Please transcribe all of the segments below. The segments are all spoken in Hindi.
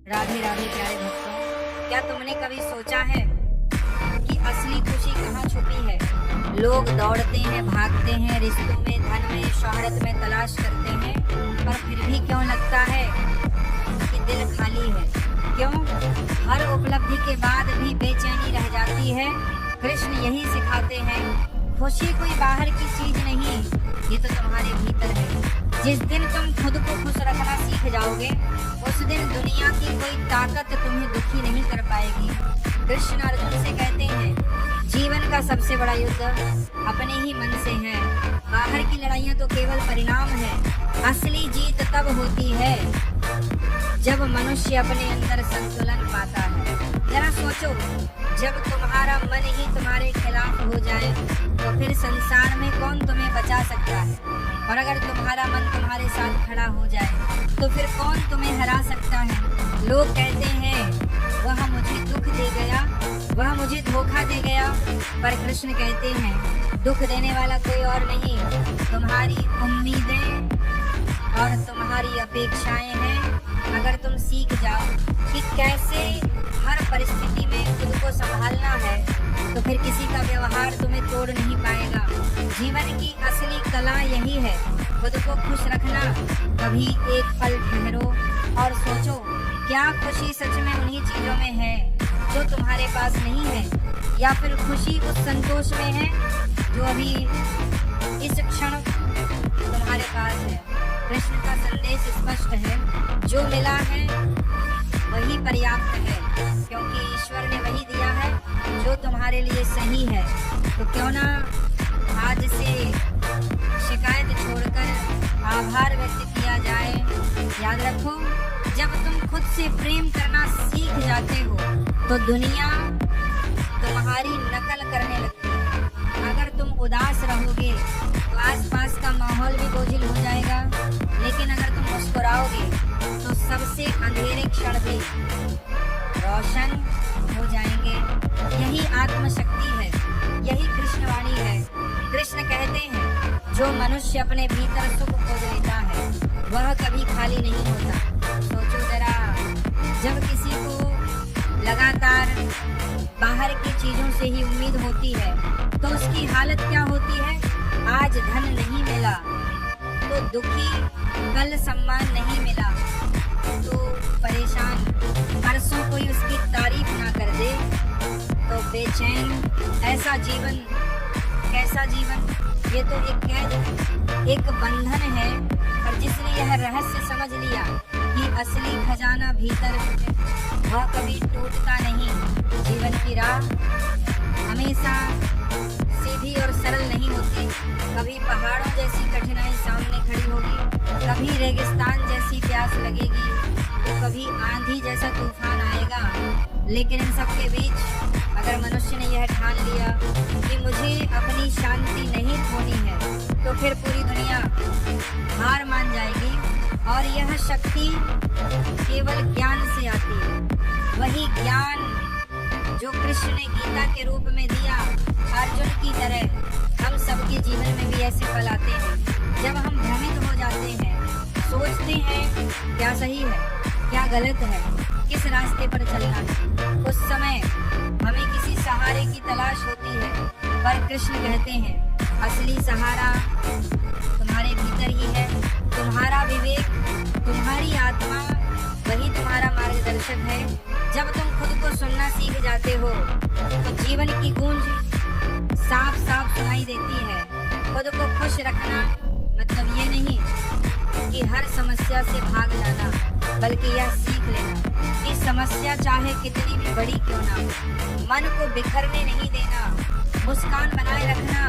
राधे राधे प्यारे भक्तों, क्या तुमने कभी सोचा है कि असली खुशी कहाँ छुपी है? लोग दौड़ते हैं, भागते हैं, रिश्तों में, धन में, शोहरत में तलाश करते हैं, पर फिर भी क्यों लगता है कि दिल खाली है? क्यों हर उपलब्धि के बाद भी बेचैनी रह जाती है? कृष्ण यही सिखाते हैं, खुशी कोई बाहर की चीज नहीं, ये तो तुम्हारे भीतर है। जिस दिन तुम खुद को खुश रखना सीख जाओगे, उस दिन दुनिया की कोई ताकत तुम्हें दुखी नहीं कर पाएगी। कृष्ण अर्जुन से कहते हैं, जीवन का सबसे बड़ा युद्ध अपने ही मन से है। बाहर की लड़ाइयाँ तो केवल परिणाम है, असली जीत तब होती है जब मनुष्य अपने अंदर संतुलन पाता है। जरा सोचो, जब तुम्हारा मन ही तुम्हारे खिलाफ हो जाए तो फिर संसार में कौन तुम्हें बचा सकता है? और अगर तुम्हारा मन तुम्हारे साथ खड़ा हो जाए तो फिर कौन तुम्हें हरा सकता है? लोग कहते हैं, वह मुझे दुख दे गया, वह मुझे धोखा दे गया, पर कृष्ण कहते हैं, दुख देने वाला कोई और नहीं, तुम्हारी उम्मीदें और तुम्हारी अपेक्षाएं हैं। अगर तुम सीख जाओ कि कैसे हर परिस्थिति में खुद को संभालना है, तो फिर किसी का व्यवहार तुम्हें तोड़ नहीं पाएगा। जीवन की असली कला यही है, खुद को खुश रखना। कभी एक पल ठहरो और सोचो, क्या खुशी सच में उन्हीं चीजों में है जो तुम्हारे पास नहीं है, या फिर खुशी उस संतोष में है जो अभी इस क्षण तुम्हारे पास है? कृष्ण का संदेश स्पष्ट है, जो मिला है वही पर्याप्त है, क्योंकि ईश्वर ने वही दिया है जो तुम्हारे लिए सही है। तो क्यों ना आज से शिकायत छोड़कर आभार व्यक्त किया जाए। याद रखो, जब तुम खुद से प्रेम करना सीख जाते हो तो दुनिया तुम्हारी नकल करने लगती है। अगर तुम उदास रहोगे तो आसपास का माहौल भी बोझिल हो जाएगा, लेकिन अगर तुम मुस्कुराओगे तो सबसे अंधेरे क्षण भी रोशन हो जाएंगे। यही आत्मशक्ति है, यही कृष्णवाणी है। कृष्ण कहते हैं, जो मनुष्य अपने भीतर सुख खोज लेता है वह कभी खाली नहीं होता। सोचो जरा, जब किसी को लगातार बाहर की चीजों से ही उम्मीद होती है तो उसकी हालत क्या होती है? आज धन नहीं मिला तो दुखी, कल सम्मान नहीं मिला तो परेशान, परसों कोई उसकी तारीफ ना कर दे तो बेचैन। ऐसा जीवन, कैसा जीवन? ये तो एक कैद, एक बंधन है। और जिसने यह रहस्य समझ लिया कि असली खजाना भीतर है, वह कभी टूटता नहीं। जीवन की राह हमेशा सीधी और सरल नहीं होती। कभी पहाड़ों जैसी कठिनाई सामने खड़ी होगी, कभी रेगिस्तान जैसी प्यास लगेगी, तो कभी आंधी जैसा तूफान आएगा। लेकिन इन सब के बीच अगर मनुष्य ने यह ठान लिया कि मुझे अपनी शांति नहीं खोनी है, तो फिर पूरी दुनिया हार मान जाएगी। और यह शक्ति केवल ज्ञान से आती है, वही ज्ञान जो कृष्ण ने गीता के रूप में दिया। अर्जुन की तरह हम सबके जीवन में भी ऐसे पल आते हैं जब हम भ्रमित हो जाते हैं, सोचते हैं क्या सही है, क्या गलत है, किस रास्ते पर चलना है। उस समय हमें किसी सहारे की तलाश होती है, पर कृष्ण कहते हैं, असली सहारा तुम्हारे भीतर ही है। तुम्हारा विवेक, तुम्हारी आत्मा, वही तुम्हारा मार्गदर्शक है। जब तुम खुद को सुनना सीख जाते हो तो जीवन की गूंज साफ साफ सुनाई देती है। खुद को खुश रखना मतलब ये नहीं कि हर समस्या से भाग जाना, बल्कि यह सीख लेना कि समस्या चाहे कितनी भी बड़ी क्यों ना हो, मन को बिखरने नहीं देना, मुस्कान बनाए रखना,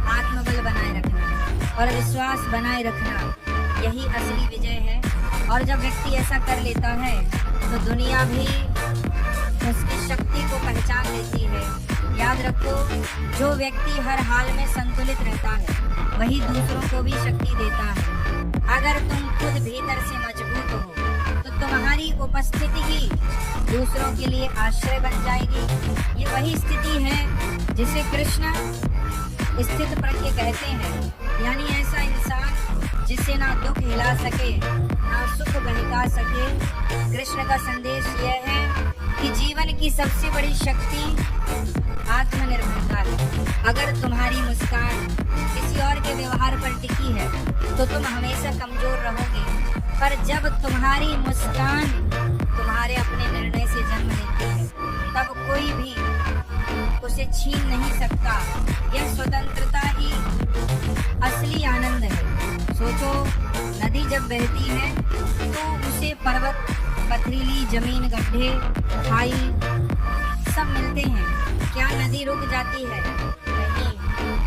आत्मबल बनाए रखना और विश्वास बनाए रखना, यही असली विजय है। और जब व्यक्ति ऐसा कर लेता है तो दुनिया भी उसकी शक्ति को पहचान लेती है। याद रखो, जो व्यक्ति हर हाल में संतुलित रहता है वही दूसरों को भी शक्ति देता है। अगर तुम खुद भीतर से मजबूत हो तो तुम्हारी उपस्थिति ही दूसरों के लिए आश्रय बन जाएगी। ये वही स्थिति है जिसे कृष्ण स्थित प्रज्ञ कहते हैं, यानी ऐसा इंसान जिसे ना दुख हिला सके ना सुख बहका सके। कृष्ण का संदेश यह है कि जीवन की सबसे बड़ी शक्ति आत्मनिर्भरता है। अगर तुम्हारी मुस्कान किसी और के व्यवहार पर टिकी है तो तुम हमेशा कमजोर रहोगे, पर जब तुम्हारी मुस्कान तुम्हारे अपने निर्णय से जन्म लेती है तब कोई भी उसे छीन नहीं सकता। यह स्वतंत्रता ही असली आनंद है। सोचो, नदी जब बहती है तो उसे पर्वत, पथरीली जमीन, गड्ढे, खाई सब मिलते हैं। क्या नदी रुक जाती है? नहीं,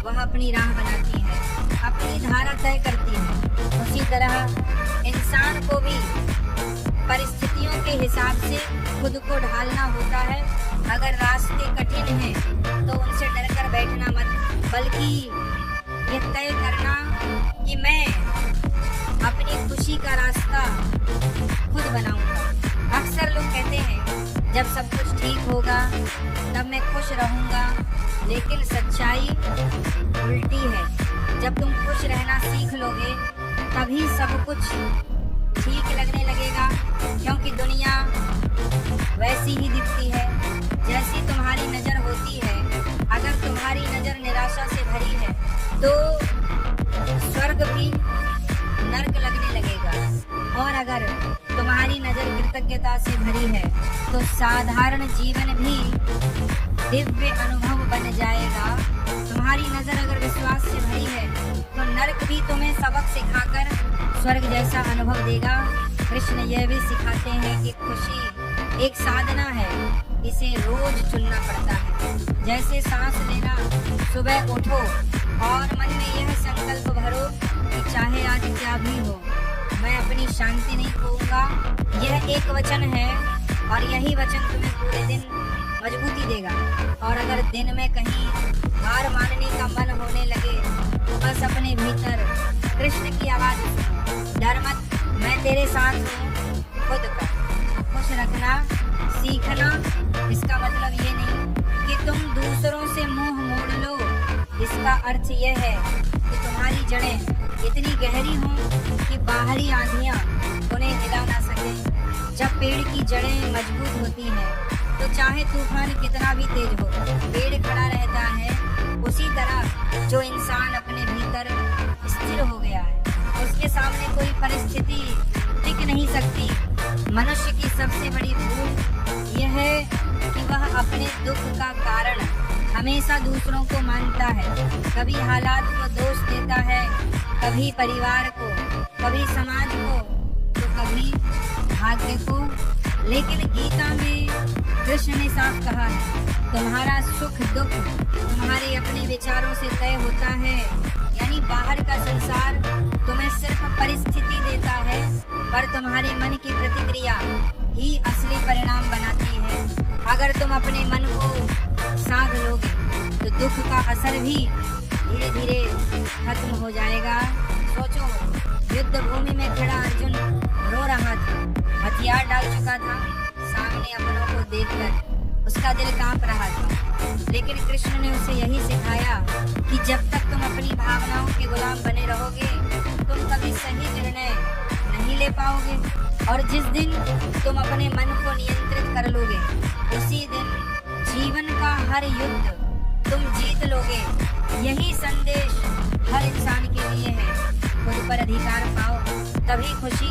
वह अपनी राह बनाती है, अपनी धारा तय करती है। उसी तरह इंसान को भी परिस्थितियों के हिसाब से खुद को ढालना होता है। अगर रास्ते कठिन हैं तो उनसे डरकर बैठना मत, बल्कि यह तय करना कि मैं अपनी खुशी का रास्ता खुद बनाऊंगा। अक्सर लोग कहते हैं जब सब कुछ ठीक होगा तब मैं खुश रहूंगा, लेकिन सच्चाई उल्टी है। जब तुम खुश रहना सीख लोगे तभी सब कुछ ठीक लगने लगेगा, क्योंकि दुनिया वैसी ही दिखती है जैसी तुम्हारी नजर होती है। अगर तुम्हारी नजर निराशा से भरी है तो स्वर्ग भी नर्क लगने लगेगा, और अगर तुम्हारी नजर कृतज्ञता से भरी है तो साधारण जीवन भी दिव्य अनुभव बन जाएगा। तुम्हारी नजर अगर विश्वास से भरी है तो नर्क भी तुम्हें सबक सिखाकर स्वर्ग जैसा अनुभव देगा। कृष्ण यह भी सिखाते हैं कि खुशी एक साधना है, इसे रोज चुनना पड़ता है। जैसे सांस लेना, सुबह उठो और मन में यह संकल्प भरो कि चाहे आज क्या भी हो मैं अपनी शांति नहीं खोऊंगा। यह एक वचन है और यही वचन तुम्हें पूरे दिन मजबूती देगा। और अगर दिन में कहीं हार मानने का मन होने लगे तो बस अपने भीतर कृष्ण की आवाज सुनो, डर मत, मैं तेरे साथ हूँ। खुद का खुश रखना सीखना, इसका मतलब ये नहीं कि तुम दूसरों से मुंह मोड़ लो। इसका अर्थ यह है कि तुम्हारी जड़ें इतनी गहरी हों कि बाहरी आंधियां उन्हें हिला ना सके। जब पेड़ की जड़ें मजबूत होती हैं तो चाहे तूफान कितना भी तेज हो, पेड़ खड़ा रहता है। उसी तरह जो इंसान अपने भीतर स्थिर हो गया है उसके सामने कोई परिस्थिति टिक नहीं सकती। मनुष्य की सबसे बड़ी भूल यह है कि वह अपने दुख का कारण हमेशा दूसरों को मानता है। कभी हालात को दोष देता है, कभी परिवार को, कभी समाज को, तो कभी भाग्य को। लेकिन गीता में कृष्ण ने साफ कहा है, तुम्हारा सुख दुख तुम्हारे अपने विचारों से तय होता है। यानी बाहर का संसार तुम्हें सिर्फ परिस्थिति देता है, पर तुम्हारे मन की प्रतिक्रिया ही असली परिणाम बनाती है। अगर तुम अपने मन को साध लोगे तो दुख का असर भी धीरे धीरे खत्म हो जाएगा। सोचो, युद्ध भूमि में खड़ा अर्जुन रो रहा था, हथियार डाल चुका था, सामने अपनों को देखकर उसका दिल कांप रहा था। लेकिन कृष्ण ने उसे यही सिखाया कि जब तक तुम अपनी भावनाओं के गुलाम बने रहोगे तुम कभी सही निर्णय नहीं ले पाओगे। और जिस दिन तुम अपने मन को नियंत्रित कर लोगे उसी दिन जीवन का हर युद्ध तुम जीत लोगे। यही संदेश हर इंसान के लिए है। खुद पर अधिकार पाओ, तभी खुशी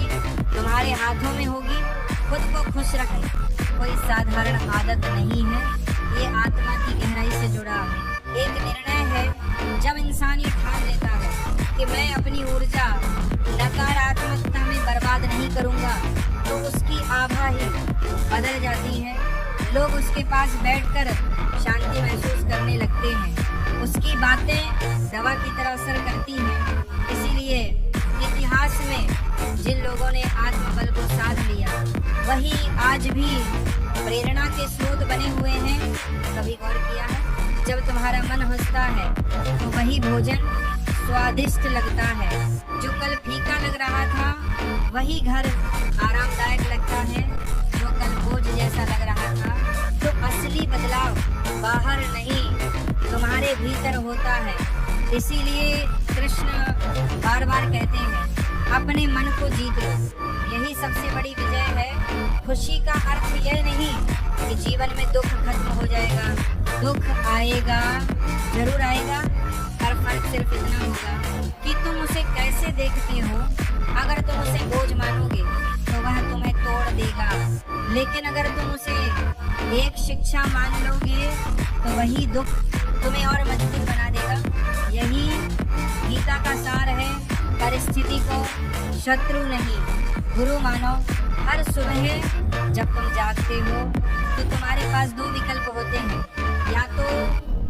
तुम्हारे हाथों में होगी। खुद को खुश रखना कोई साधारण आदत नहीं है, ये आत्मा की गहराई से जुड़ा एक निर्णय है। जब इंसान ये ठान लेता है कि मैं अपनी ऊर्जा नकारात्मकता में बर्बाद नहीं करूंगा, तो उसकी आभा ही बदल जाती है। लोग उसके पास बैठकर शांति महसूस करने लगते हैं। उसकी बातें दवा की तरह असर करती हैं। इसीलिए इतिहास में जिन लोगों ने आत्मबल को साध लिया वही आज भी प्रेरणा के स्रोत बने हुए हैं। कभी गौर किया है, जब तुम्हारा मन हंसता है तो वही भोजन स्वादिष्ट लगता है। जो कल फीका लग रहा था वही घर आरामदायक लगता है। जो कल बोझ जैसा लग रहा था, तो असली बदलाव बाहर नहीं तुम्हारे भीतर होता है। इसीलिए कृष्ण बार बार कहते हैं अपने मन को जीत लो। यही सबसे बड़ी विजय है। खुशी का अर्थ यह नहीं कि जीवन में दुख खत्म हो जाएगा। दुख आएगा, जरूर आएगा, पर फर्क सिर्फ इतना होगा कि तुम उसे कैसे देखते हो। अगर तुम उसे बोझ मानोगे तो वह तुम्हें तोड़ देगा, लेकिन अगर तुम उसे एक शिक्षा मान लोगे तो वही दुख तुम्हें और मजबूत बना देगा। यही गीता का सार है। परिस्थिति को शत्रु नहीं, गुरु मानो। हर सुबह जब तुम जागते हो तो तुम्हारे पास दो विकल्प होते हैं, या तो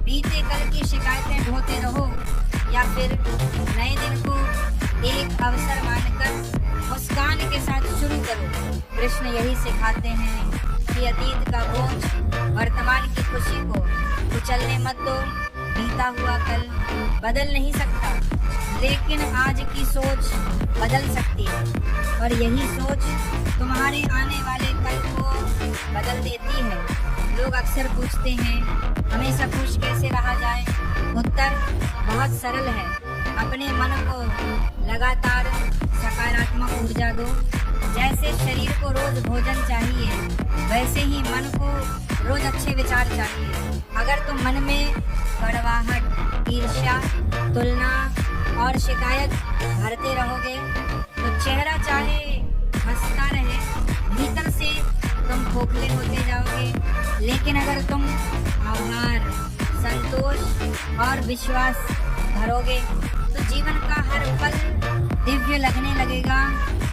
बीते कल की शिकायतें ढोते रहो, या फिर नए दिन को एक अवसर मानकर मुस्कान के साथ शुरू करो। कृष्ण यही सिखाते हैं कि अतीत का बोझ वर्तमान की खुशी को कुचलने मत दो। बीता हुआ कल बदल नहीं सकता, लेकिन आज की सोच बदल सकती है, और यही सोच तुम्हारे आने वाले कल को बदल देती है। लोग अक्सर पूछते हैं हमेशा खुश कैसे रहा जाए। उत्तर बहुत सरल है। अपने मन को लगातार सकारात्मक ऊर्जा दो। जैसे शरीर को रोज भोजन चाहिए, वैसे ही मन को रोज अच्छे विचार चाहिए। अगर तुम मन में कड़वाहट, ईर्ष्या, तुलना और शिकायत भरते रहोगे तो चेहरा चाहे हंसता रहे, भीतर से तुम खोखले होते जाओगे। लेकिन अगर तुम आभार, संतोष और विश्वास भरोगे तो जीवन का हर पल दिव्य लगने लगेगा।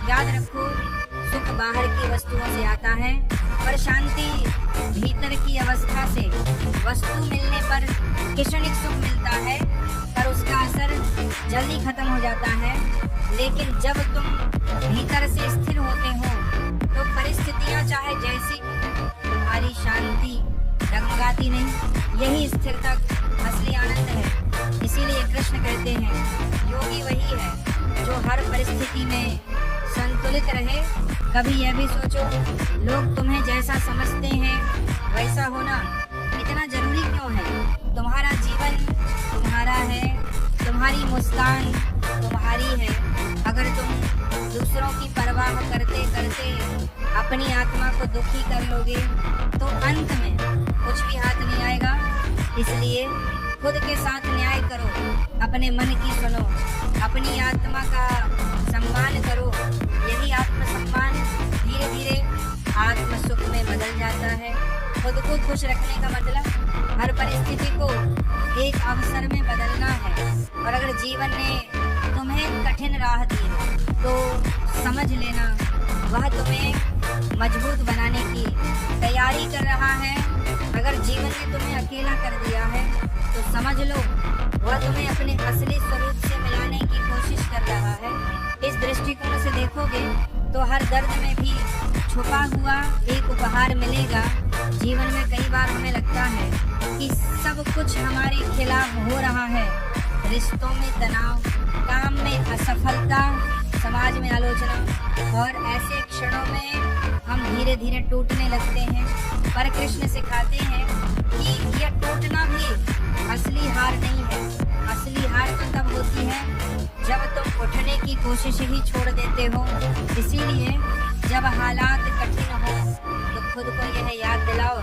याद रखो, सुख बाहर की वस्तुओं से आता है, पर शांति भीतर की अवस्था से। वस्तु मिलने पर क्षणिक सुख मिलता है, पर उसका असर जल्दी खत्म हो जाता है। लेकिन जब तुम भीतर से स्थिर होते हो तो परिस्थितियां चाहे जैसी, तुम्हारी शांति डगमगाती नहीं। यही स्थिरता असली आनंद है। इसीलिए कृष्ण कहते हैं योगी वही है जो हर परिस्थिति में संतुलित रहे। कभी यह भी सोचो, लोग तुम्हें जैसा समझते हैं वैसा होना इतना जरूरी क्यों है? तुम्हारा जीवन तुम्हारा है, तुम्हारी मुस्कान तुम्हारी है। अगर तुम दूसरों की परवाह करते करते अपनी आत्मा को दुखी कर लोगे तो अंत में कुछ भी हाथ नहीं आएगा। इसलिए खुद के साथ न्याय करो, अपने मन की सुनो, अपनी आत्मा का सम्मान करो। यही आत्मसम्मान धीरे धीरे आत्म सुख में बदल जाता है। खुद को खुश रखने का मतलब हर परिस्थिति को एक अवसर में बदलना है। और अगर जीवन ने तुम्हें कठिन राह दी तो समझ लेना वह तुम्हें मजबूत बनाने की तैयारी कर रहा है। अगर जीवन ने तुम्हें अकेला कर दिया है तो समझ लो वह तुम्हें अपने असली स्वरूप से मिलाने की कोशिश कर रहा है। इस दृष्टिकोण से देखोगे तो हर दर्द में भी छुपा हुआ एक उपहार मिलेगा। जीवन में कई बार हमें लगता है कि सब कुछ हमारे खिलाफ हो रहा है। रिश्तों में तनाव, काम में असफलता, समाज में आलोचना, और ऐसे क्षणों में हम धीरे धीरे टूटने लगते हैं। पर कृष्ण सिखाते हैं कि यह टूटना भी असली हार नहीं है। असली हार तो तब होती है जब तुम उठने की कोशिश ही छोड़ देते हो। इसीलिए जब हालात कठिन हो तो खुद को यह याद दिलाओ,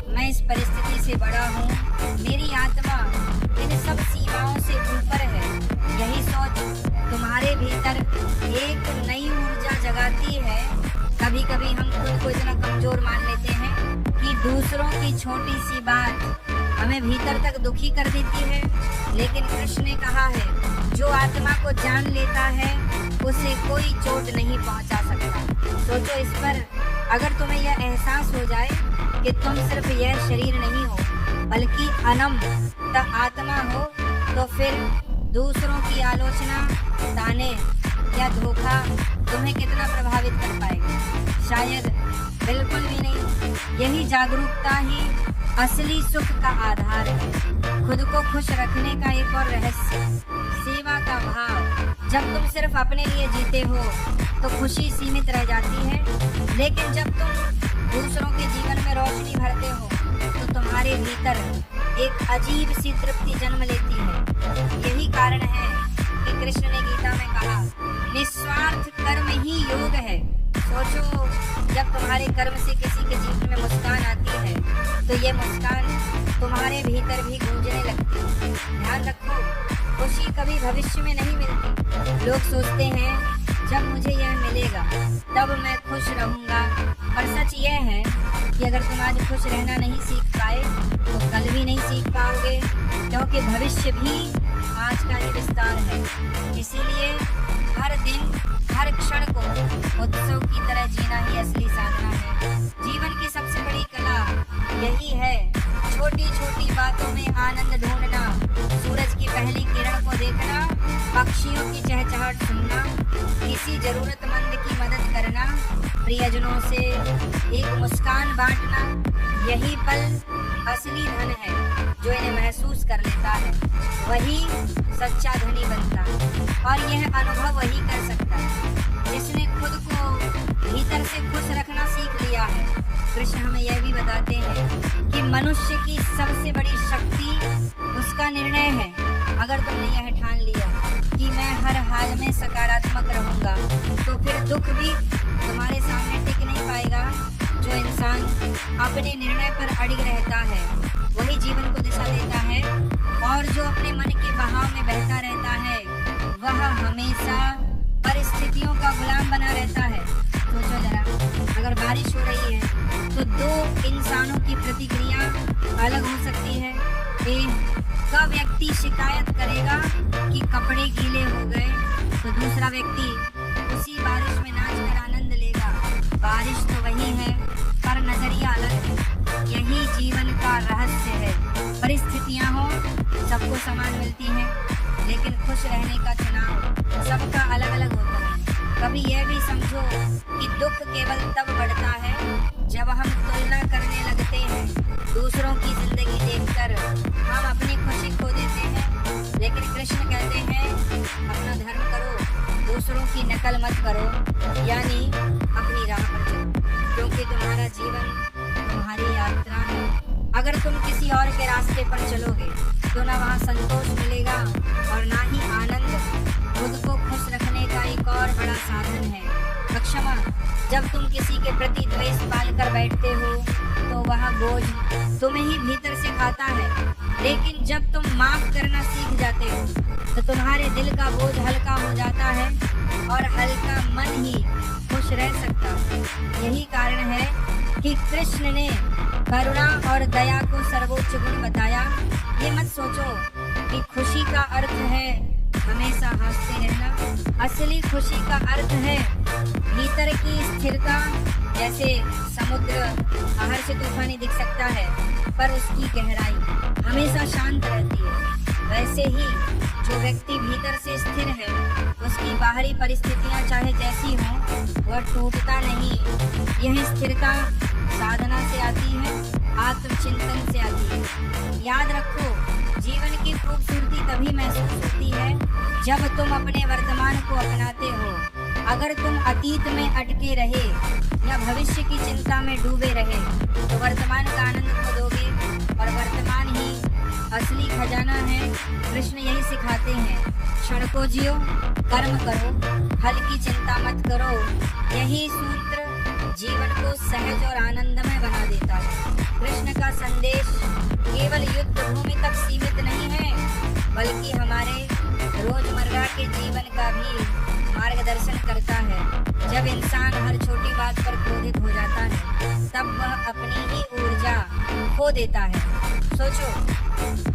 मैं इस परिस्थिति से बड़ा हूँ, मेरी आत्मा इन सब सीमाओं से ऊपर है। यही सोच तुम्हारे भीतर एक नई ऊर्जा जगाती है। कभी कभी हम खुद को इतना कमजोर मान लेते हैं कि दूसरों की छोटी सी बात हमें भीतर तक दुखी कर देती है। लेकिन कृष्ण ने कहा है जो आत्मा को जान लेता है उसे कोई चोट नहीं पहुंचा सकता। सोचो इस पर। अगर तुम्हें यह एहसास हो जाए कि तुम सिर्फ यह शरीर नहीं हो बल्कि अनंत आत्मा हो, तो फिर दूसरों की आलोचना, ताने या धोखा तुम्हें कितना प्रभावित कर पाएगा? शायद बिल्कुल भी नहीं। यही जागरूकता ही असली सुख का आधार है। खुद को खुश रखने का एक और रहस्य, सेवा का भाव। जब तुम सिर्फ अपने लिए जीते हो तो खुशी सीमित रह जाती है, लेकिन जब तुम दूसरों के जीवन में रोशनी भरते हो तो तुम्हारे भीतर एक अजीब सी तृप्ति जन्म लेती है। यही कारण है कि कृष्ण ने गीता में कहा निस्वार्थ कर्म ही योग है। सोचो, जब तुम्हारे कर्म से किसी के जीवन में मुस्कान आती है तो ये मुस्कान तुम्हारे भीतर भी गूंजने लगती है। ध्यान रखो, खुशी कभी भविष्य में नहीं मिलती। लोग सोचते हैं जब मुझे यह मिलेगा तब मैं खुश रहूंगा, पर सच यह है कि अगर तुम आज खुश रहना नहीं सीख पाए तो कल भी नहीं सीख पाओगे, क्योंकि भविष्य भी आज का ही विस्तार है। इसीलिए हर दिन हर क्षण को उत्सव की तरह जीना ही असली साधना है। जीवन की सबसे बड़ी कला यही है, छोटी छोटी बातों में आनंद ढूंढना, सूरज की पहली किरण को देखना, पक्षियों की चहचहाट सुनना, किसी जरूरतमंद की मदद करना, प्रियजनों से एक मुस्कान बांटना। यही पल असली धन है। जो इन्हें महसूस कर लेता है वही सच्चा धनी बनता है, और यह अनुभव वही कर सकता है जिसने खुद को भीतर से खुश रखना सीख लिया है। कृष्ण हमें यह भी बताते हैं कि मनुष्य की सबसे बड़ी शक्ति उसका निर्णय है। अगर तुमने यह ठान लिया कि मैं हर हाल में सकारात्मक रहूंगा तो फिर दुख भी तुम्हारे सामने टिक नहीं पाएगा। जो इंसान अपने निर्णय पर अड़िग रहता है वही जीवन को दिशा देता है, और जो अपने मन के बहाव में बहता रहता है वह हमेशा परिस्थितियों का गुलाम बना रहता है। सोचो जरा, अगर बारिश हो रही है तो दो इंसानों की प्रतिक्रिया अलग हो सकती है। एक का व्यक्ति शिकायत करेगा कि कपड़े गीले हो गए, तो दूसरा व्यक्ति उसी बारिश में नाचकर आनंद लेगा। बारिश तो वही है पर नजरिया अलग है। यही जीवन का रहस्य है। परिस्थितियां हो सबको समान मिलती हैं, लेकिन खुश रहने का चुनाव सबका अलग अलग होता है। कभी यह भी समझो कि दुख केवल तब बढ़ता है जब हम तुलना करने लगते हैं। दूसरों की जिंदगी देखकर हम अपनी खुशी खो देते हैं, लेकिन कृष्ण कहते हैं अपना धर्म करो, दूसरों की नकल मत करो, यानी अपनी राह पर चलो, क्योंकि तुम्हारा जीवन तुम्हारी यात्रा है। अगर तुम किसी और के रास्ते पर चलोगे तो ना वहाँ संतोष मिलेगा और ना ही आनंद। खुद को खुश रखने का एक और बड़ा साधन है क्षमा। जब तुम किसी के प्रति द्वेष पाल कर बैठते हो तो वह बोझ तुम्हें ही भीतर से खाता है, लेकिन जब तुम माफ करना सीख जाते हो तो तुम्हारे दिल का बोझ हल्का हो जाता है और हल्का मन ही खुश रह सकता है। यही कारण है कि कृष्ण ने करुणा और दया को सर्वोच्च गुण बताया। ये मत सोचो कि खुशी का अर्थ है हमेशा हंसते रहना। असली खुशी का अर्थ है भीतर की स्थिरता। जैसे समुद्र बाहर से तूफानी दिख सकता है पर उसकी गहराई हमेशा शांत रहती है, वैसे ही जो व्यक्ति भीतर से स्थिर है उसकी बाहरी परिस्थितियां चाहे जैसी हों वह टूटता नहीं। यह स्थिरता साधना से आती है, आत्मचिंतन से आती है। याद रखो, जीवन की खूबसूरती तभी महसूस होती है जब तुम अपने वर्तमान को अपनाते हो। अगर तुम अतीत में अटके रहे या भविष्य की चिंता में डूबे रहे तो वर्तमान का आनंद खो दोगे, और वर्तमान ही असली खजाना है। कृष्ण यही सिखाते हैं, क्षण को जियो, कर्म करो, फल की चिंता मत करो। यही सूत्र जीवन को सहज और आनंदमय बना देता है। कृष्ण का संदेश केवल युद्ध भूमि तक सीमित नहीं है, बल्कि हमारे रोजमर्रा के जीवन का भी मार्गदर्शन करता है। जब इंसान हर छोटी बात पर क्रोधित हो जाता है तब वह अपनी ही ऊर्जा खो देता है। सोचो,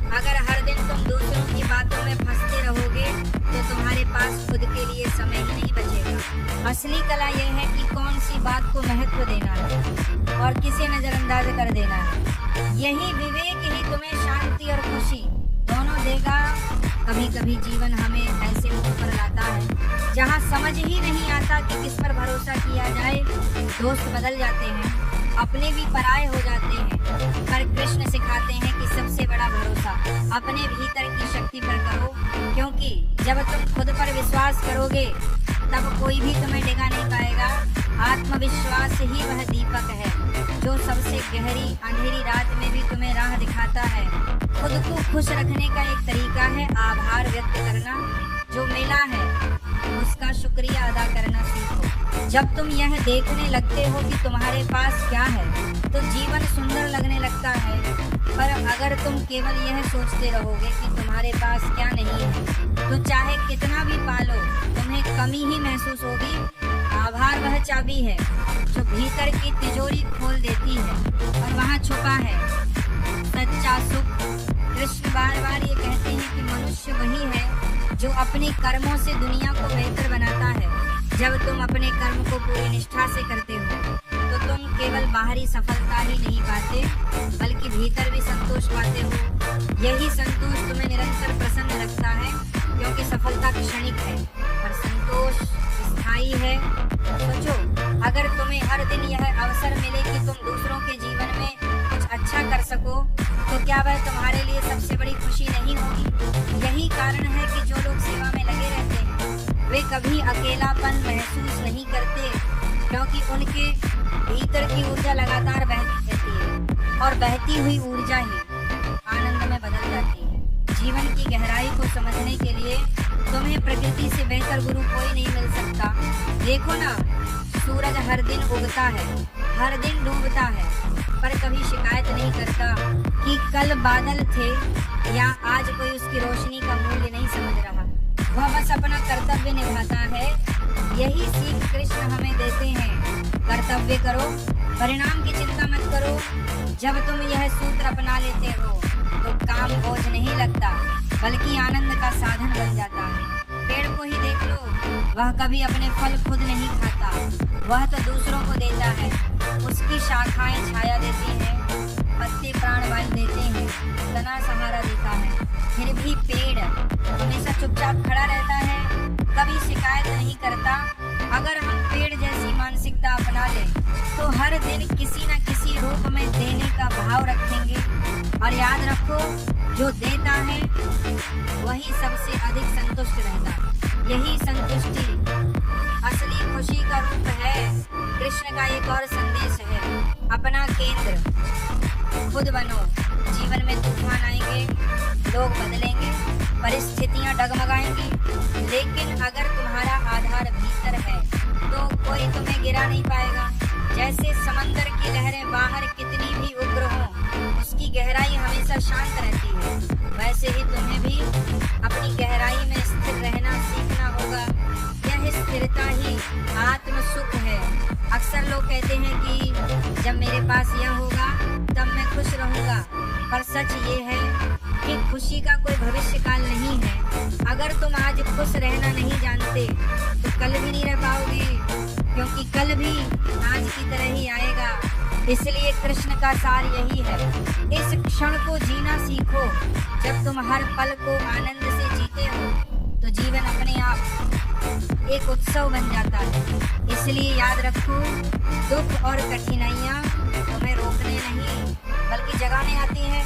अगर हर दिन तुम दूसरों की बातों में फंसते रहोगे तो तुम्हारे पास खुद के लिए समय ही नहीं बचेगा। असली कला यह है कि कौन सी बात को महत्व देना है और किसे नजरअंदाज कर देना है। यही विवेक ही तुम्हें शांति और खुशी दोनों देगा। कभी कभी जीवन हमें ऐसे मोड़ पर लाता है जहाँ समझ ही नहीं आता कि किस पर भरोसा किया जाए। दोस्त बदल जाते हैं, अपने भी पराये हो जाते हैं, पर कृष्ण सिखाते हैं कि सबसे बड़ा भरोसा अपने भीतर की शक्ति पर करो, क्योंकि जब तुम खुद पर विश्वास करोगे तब कोई भी तुम्हें डिगा नहीं पाएगा। आत्मविश्वास ही वह दीपक है जो सबसे गहरी अंधेरी रात में भी तुम्हें राह दिखाता है। खुद को खुश रखने का एक तरीका है आभार व्यक्त करना। जो मिला है उसका शुक्रिया अदा करना सीखो। जब तुम यह देखने लगते हो कि तुम्हारे पास क्या है तो जीवन सुंदर लगने लगता है। पर अगर तुम केवल यह सोचते रहोगे कि तुम्हारे पास क्या नहीं है तो चाहे कितना भी पालो तुम्हें कमी ही महसूस होगी। आभार वह चाबी है जो भीतर की तिजोरी खोल देती है और वहाँ छुपा है सच्चा सुख। कृष्ण बार बार ये कहते हैं कि मनुष्य वही है जो अपने कर्मों से दुनिया को बेहतर बनाता है। जब तुम अपने कर्म को पूरी निष्ठा से करते हो तो तुम केवल बाहरी सफलता ही नहीं पाते बल्कि भीतर भी संतोष पाते हो। यही संतोष तुम्हें निरंतर प्रसन्न रखता है क्योंकि सफलता क्षणिक है पर संतोष स्थायी है। सोचो, अगर तुम्हें हर दिन यह अवसर मिले कि तुम दूसरों के जीवन में कुछ अच्छा कर सको तो क्या वह तुम्हारे लिए सबसे बड़ी खुशी नहीं होगी? यही कारण है कि जो लोग सेवा में लगे रहते हैं वे कभी अकेलापन महसूस नहीं करते क्योंकि उनके भीतर की ऊर्जा लगातार बहती रहती है और बहती हुई ऊर्जा ही आनंद में बदल जाती है। जीवन की गहराई को समझने के लिए तुम्हें प्रकृति से बेहतर गुरु कोई नहीं मिल सकता। देखो ना, सूरज हर दिन उगता है, हर दिन डूबता है, पर कभी शिकायत नहीं करता कि कल बादल थे या आज कोई उसकी रोशनी का मूल्य नहीं समझ रहा। वह बस अपना कर्तव्य निभाता है। यही सीख कृष्ण हमें देते हैं। कर्तव्य करो, परिणाम की चिंता मत करो। जब तुम यह सूत्र अपना लेते हो तो काम बोझ नहीं लगता बल्कि आनंद का साधन बन जाता है। पेड़ को ही देख लो, वह कभी अपने फल खुद नहीं खाता, वह तो दूसरों को देता है। उसकी शाखाएं छाया देती हैं, पत्ते प्राण वायु देते हैं, तना सहारा देता है। फिर भी पेड़ हमेशा चुपचाप खड़ा रहता है, कभी शिकायत नहीं करता। अगर हम पेड़ जैसी मानसिकता अपना लें तो हर दिन किसी न किसी रूप में देने का भाव रखेंगे। और याद रखो, जो देता है वही सबसे अधिक संतुष्ट रहता है। यही संतुष्टि असली खुशी का रूप है। कृष्ण का एक और संदेश है, अपना केंद्र खुद बनो। जीवन में तूफान आएंगे, लोग बदलेंगे, परिस्थितियां डगमगाएंगी, लेकिन अगर तुम्हारा आधार भीतर है तो कोई तुम्हें गिरा नहीं पाएगा। जैसे समंदर की लहरें बाहर कितनी भी उग्र हो उसकी गहराई हमेशा शांत रहती है, वैसे ही तुम्हें भी अपनी गहराई में स्थिर रहना सीखना होगा। यह स्थिरता ही आत्म सुख है। अक्सर लोग कहते हैं कि जब मेरे पास यह होगा तब मैं खुश रहूंगा, पर सच ये है कि खुशी का कोई भविष्य काल नहीं है। अगर तुम आज खुश रहना नहीं जानते तो कल भी नहीं रह पाओगे, क्योंकि कल भी आज की तरह ही आएगा। इसलिए कृष्ण का सार यही है, इस क्षण को जीना सीखो। जब तुम हर पल को आनंद से जीते हो तो जीवन अपने आप एक उत्सव बन जाता है। इसलिए याद रखो, दुख और कठिनाइयाँ तुम्हें रोकने नहीं बल्कि जगाने आती हैं।